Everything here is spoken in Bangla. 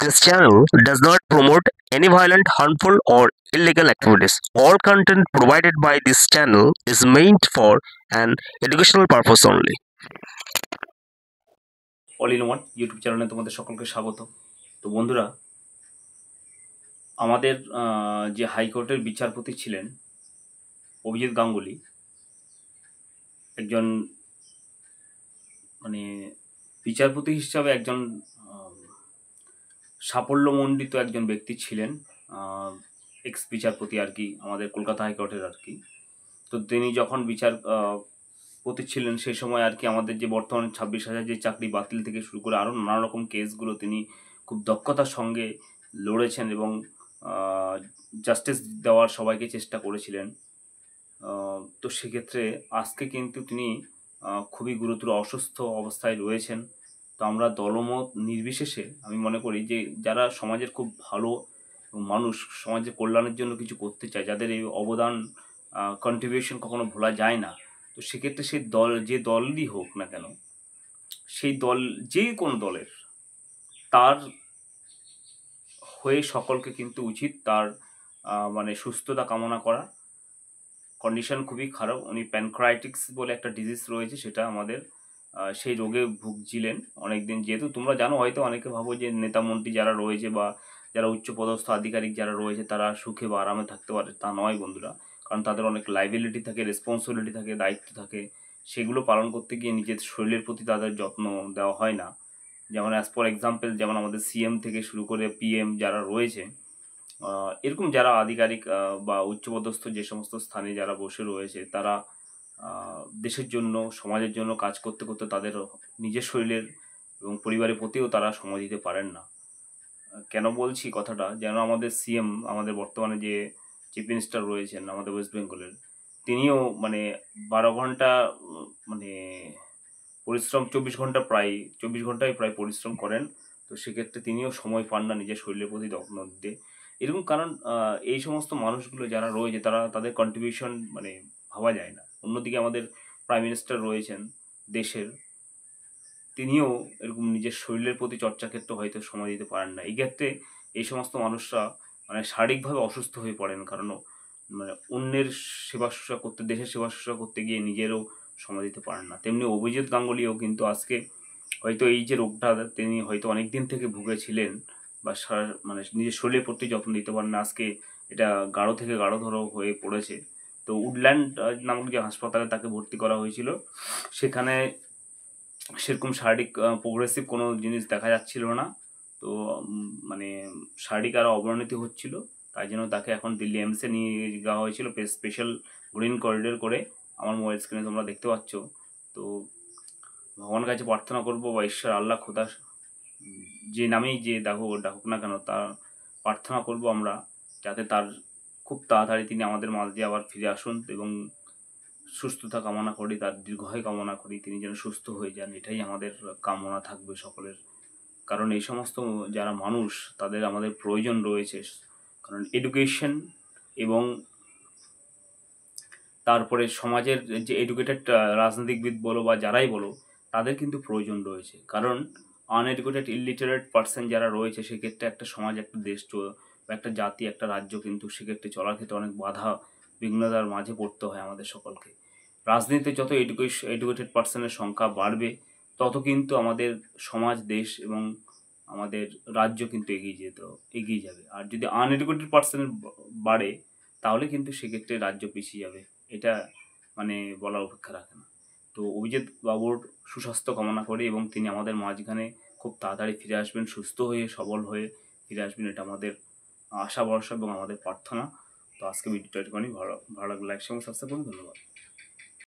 This channel does not promote any violent, harmful, or illegal activities. All content provided by this channel is meant for an educational purpose only. All in one YouTube চ্যানেলে তোমাদের সকলকে স্বাগত। তো বন্ধুরা, আমাদের যে হাইকোর্টের বিচারপতি ছিলেন অভিজিৎ গাঙ্গুলি, একজন মানে বিচারপতি হিসাবে একজন সাফল্যমণ্ডিত একজন ব্যক্তি ছিলেন, এক্স বিচারপতি আর কি, আমাদের কলকাতা হাইকোর্টের আর কি। তো তিনি যখন বিচারপতি ছিলেন সেই সময় আর কি আমাদের যে বর্তমানে 26,000 যে চাকরি বাতিল থেকে শুরু করে আরও নানা রকম কেসগুলো তিনি খুব দক্ষতার সঙ্গে লড়েছেন এবং জাস্টিস দেওয়ার সবাইকে চেষ্টা করেছিলেন। তো সেক্ষেত্রে আজকে কিন্তু তিনি খুবই গুরুতর অসুস্থ অবস্থায় রয়েছেন। তো আমরা দলমত নির্বিশেষে আমি মনে করি যে যারা সমাজের খুব ভালো মানুষ, সমাজের কল্যাণের জন্য কিছু করতে চায়, যাদের এই অবদান কন্ট্রিবিউশন কখনো ভোলা যায় না, তো সেক্ষেত্রে সেই দল যে দলই হোক না কেন, সেই দল যে কোনো দলের, তার হয়ে সকলকে কিন্তু উচিত তার মানে সুস্থতা কামনা করা। কন্ডিশন খুবই খারাপ, উনি প্যানক্রাইটিস বলে একটা ডিজিজ রয়েছে, সেটা আমাদের সেই রোগে ভুগছিলেন অনেকদিন। যেহেতু তোমরা জানো, হয়তো অনেকে ভাবো যে নেতামন্ত্রী যারা রয়েছে বা যারা উচ্চপদস্থ আধিকারিক যারা রয়েছে তারা সুখে বা আরামে থাকতে পারে, তা নয় বন্ধুরা। কারণ তাদের অনেক লাইবিলিটি থাকে, রেসপন্সিবিলিটি থাকে, দায়িত্ব থাকে, সেগুলো পালন করতে গিয়ে নিজের শরীরের প্রতি তাদের যত্ন দেওয়া হয় না। যেমন অ্যাজ ফর এক্সাম্পল, যেমন আমাদের সিএম থেকে শুরু করে পিএম যারা রয়েছে, এরকম যারা আধিকারিক বা উচ্চপদস্থ যে সমস্ত স্থানে যারা বসে রয়েছে, তারা দেশের জন্য, সমাজের জন্য কাজ করতে করতে তাদের নিজের শরীরের এবং পরিবারের প্রতিও তারা সময় দিতে পারেন না। কেন বলছি কথাটা, যেন আমাদের সিএম, আমাদের বর্তমানে যে চিফ মিনিস্টার রয়েছেন আমাদের ওয়েস্ট বেঙ্গলের, তিনিও মানে 12 ঘন্টা মানে পরিশ্রম, 24 ঘন্টায় প্রায় পরিশ্রম করেন। তো সেক্ষেত্রে তিনিও সময় পান না নিজের শরীরের প্রতি যত্ন দিতে। এরকম কারণ এই সমস্ত মানুষগুলো যারা রয়েছে তারা তাদের কন্ট্রিবিউশন মানে ভাবা যায় না। অন্যদিকে আমাদের প্রাইম মিনিস্টার রয়েছেন দেশের, তিনিও এরকম নিজের শরীরের প্রতি চর্চার ক্ষেত্রে হয়তো সময় দিতে পারেন না। এই ক্ষেত্রে এই সমস্ত মানুষরা মানে শারীরিকভাবে অসুস্থ হয়ে পড়েন, কারণ মানে অন্যের সেবা শুশ্রূষা করতে, দেশের সেবা শুশ্রূষা করতে গিয়ে নিজেরও সময় দিতে পারেন না। তেমনি অভিজিৎ গাঙ্গুলিও কিন্তু আজকে হয়তো এই যে রোগটা তিনি হয়তো অনেক দিন থেকে ভুগেছিলেন বা মানে নিজের শরীরের প্রতি যত্ন দিতে পারেন না, আজকে এটা গাঢ় থেকে গাঢ়তর হয়ে পড়েছে। তো উডল্যান্ড নামক যে হাসপাতালে তাকে ভর্তি করা হয়েছিল, সেখানে সেরকম শারীরিক প্রোগ্রেসিভ কোনো জিনিস দেখা যাচ্ছিল না। তো মানে শারীরিক আরও অবনতি হচ্ছিল, তাই জন্য তাকে এখন দিল্লি এমসে নিয়ে যাওয়া হয়েছিল স্পেশাল গ্রিন করিডোর করে। আমার মোবাইল স্ক্রিনে তোমরা দেখতে পাচ্ছ। তো ভগবানের কাছে প্রার্থনা করবো বা ঈশ্বর আল্লাহ খোদা যে নামেই যে ডাকুক না কেন, তা প্রার্থনা করব আমরা, যাতে তার খুব তাড়াতাড়ি তিনি আমাদের মাঝে আবার ফিরে আসুন এবং সুস্থতা কামনা করি, তার দীর্ঘায়ু কামনা করি, তিনি যেন সুস্থ হয়ে যান, এটাই আমাদের কামনা থাকবে সকলের। কারণ এই সমস্ত যারা মানুষ, তাদের আমাদের প্রয়োজন রয়েছে। কারণ এডুকেশন এবং তারপরে সমাজের যে এডুকেটেড রাজনীতিবিদ বলো বা যারাই বলো, তাদের কিন্তু প্রয়োজন রয়েছে। কারণ আনএডুকেটেড ইলিটারেট পার্সন যারা রয়েছে, সেক্ষেত্রে একটা সমাজ, একটা দেশ বা একটা জাতি, একটা রাজ্য কিন্তু সেক্ষেত্রে চলার ক্ষেত্রে অনেক বাধা বিঘ্নতার মাঝে পড়তে হয় আমাদের সকলকে। রাজনীতিতে যত এডুকেটেড পার্সনের সংখ্যা বাড়বে, তত কিন্তু আমাদের সমাজ, দেশ এবং আমাদের রাজ্য কিন্তু এগিয়ে যাবে। আর যদি আনএডুকেটেড পার্সনের বাড়ে, তাহলে কিন্তু সেক্ষেত্রে রাজ্য পিছিয়ে যাবে। এটা মানে বলার অপেক্ষা রাখে না। তো অভিজিৎ বাবুর সুস্বাস্থ্য কামনা করি এবং তিনি আমাদের মাঝখানে খুব তাড়াতাড়ি ফিরে আসবেন, সুস্থ হয়ে সবল হয়ে ফিরে আসবেন, এটা আমাদের আশা ভরসা এবং আমাদের প্রার্থনা। তো আজকে ভিডিওটা একটুখানি ভালো লাগলে লাইক এবং সাবস্ক্রাইব করুন। ধন্যবাদ।